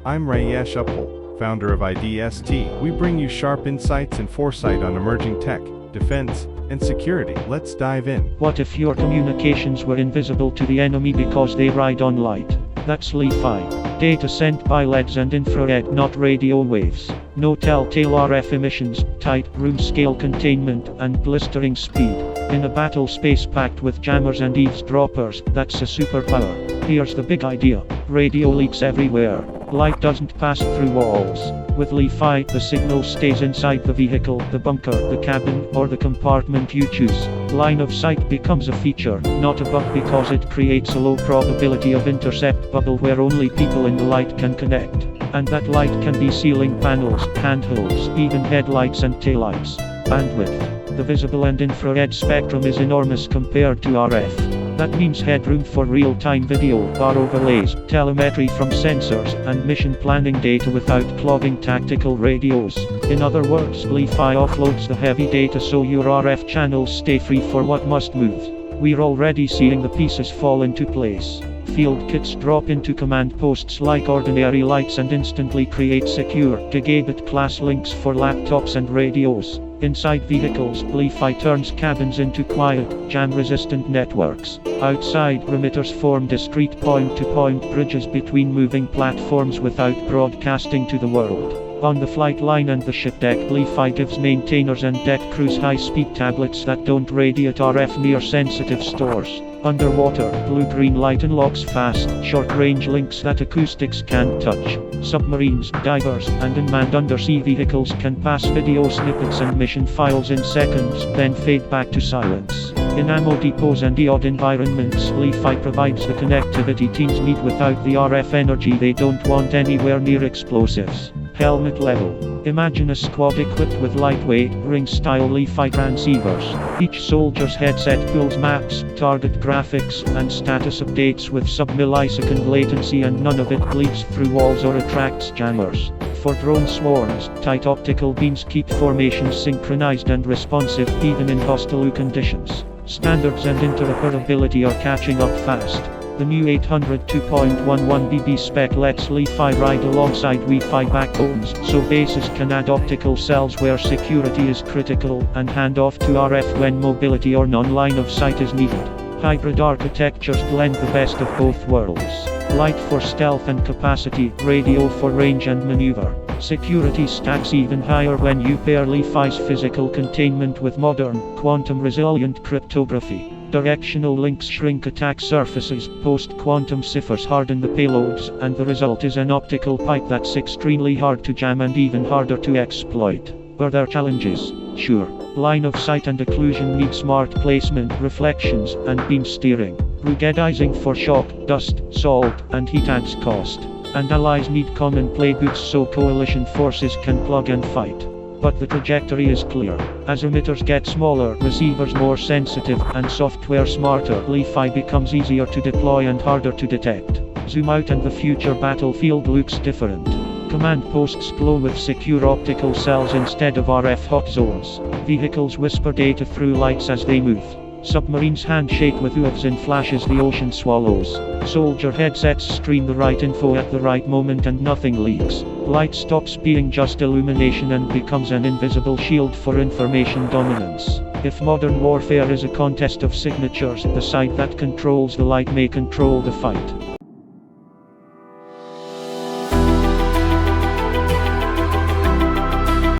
I'm Rayesh Uppal, founder of IDST. We bring you sharp insights and foresight on emerging tech, defense, and security. Let's dive in. What if your communications were invisible to the enemy because they ride on light? That's LiFi. Data sent by LEDs and infrared, not radio waves. No telltale RF emissions, tight room scale containment, and blistering speed. In a battle space packed with jammers and eavesdroppers, that's a superpower. Here's the big idea. Radio leaks everywhere. Light doesn't pass through walls. With LiFi, the signal stays inside the vehicle, the bunker, the cabin, or the compartment you choose. Line of sight becomes a feature, not a bug, because it creates a low probability of intercept bubble where only people in the light can connect. And that light can be ceiling panels, handholds, even headlights and taillights. Bandwidth. The visible and infrared spectrum is enormous compared to RF. That means headroom for real-time video, bar overlays, telemetry from sensors, and mission planning data without clogging tactical radios. In other words, LiFi offloads the heavy data so your RF channels stay free for what must move. We're already seeing the pieces fall into place. Field kits drop into command posts like ordinary lights and instantly create secure, gigabit-class links for laptops and radios. Inside vehicles, LiFi turns cabins into quiet, jam-resistant networks. Outside, remitters form discrete point-to-point bridges between moving platforms without broadcasting to the world. On the flight line and the ship deck, LiFi gives maintainers and deck crews high-speed tablets that don't radiate RF near sensitive stores. Underwater, blue-green light unlocks fast, short-range links that acoustics can't touch. Submarines, divers, and unmanned undersea vehicles can pass video snippets and mission files in seconds, then fade back to silence. In ammo depots and odd environments, LiFi provides the connectivity teams need without the RF energy they don't want anywhere near explosives. Helmet level. Imagine a squad equipped with lightweight, ring-style LiFi transceivers. Each soldier's headset pulls maps, target graphics, and status updates with sub-millisecond latency, and none of it bleeds through walls or attracts jammers. For drone swarms, tight optical beams keep formations synchronized and responsive even in hostile conditions. Standards and interoperability are catching up fast. The new 802.11bb spec lets LiFi ride alongside Wi-Fi backbones, so bases can add optical cells where security is critical, and hand off to RF when mobility or non-line of sight is needed. Hybrid architectures blend the best of both worlds. Light for stealth and capacity, radio for range and maneuver. Security stacks even higher when you pair LiFi's physical containment with modern, quantum-resilient cryptography. Directional links shrink attack surfaces, post-quantum ciphers harden the payloads, and the result is an optical pipe that's extremely hard to jam and even harder to exploit. Are there challenges? Sure. Line of sight and occlusion need smart placement, reflections, and beam steering. Ruggedizing for shock, dust, salt, and heat adds cost. And allies need common playbooks so coalition forces can plug and fight. But the trajectory is clear. As emitters get smaller, receivers more sensitive, and software smarter, LiFi becomes easier to deploy and harder to detect. Zoom out and the future battlefield looks different. Command posts glow with secure optical cells instead of RF hot zones. Vehicles whisper data through lights as they move. Submarines handshake with UAVs and flashes the ocean swallows. Soldier headsets stream the right info at the right moment and nothing leaks. Light stops being just illumination and becomes an invisible shield for information dominance. If modern warfare is a contest of signatures, the side that controls the light may control the fight.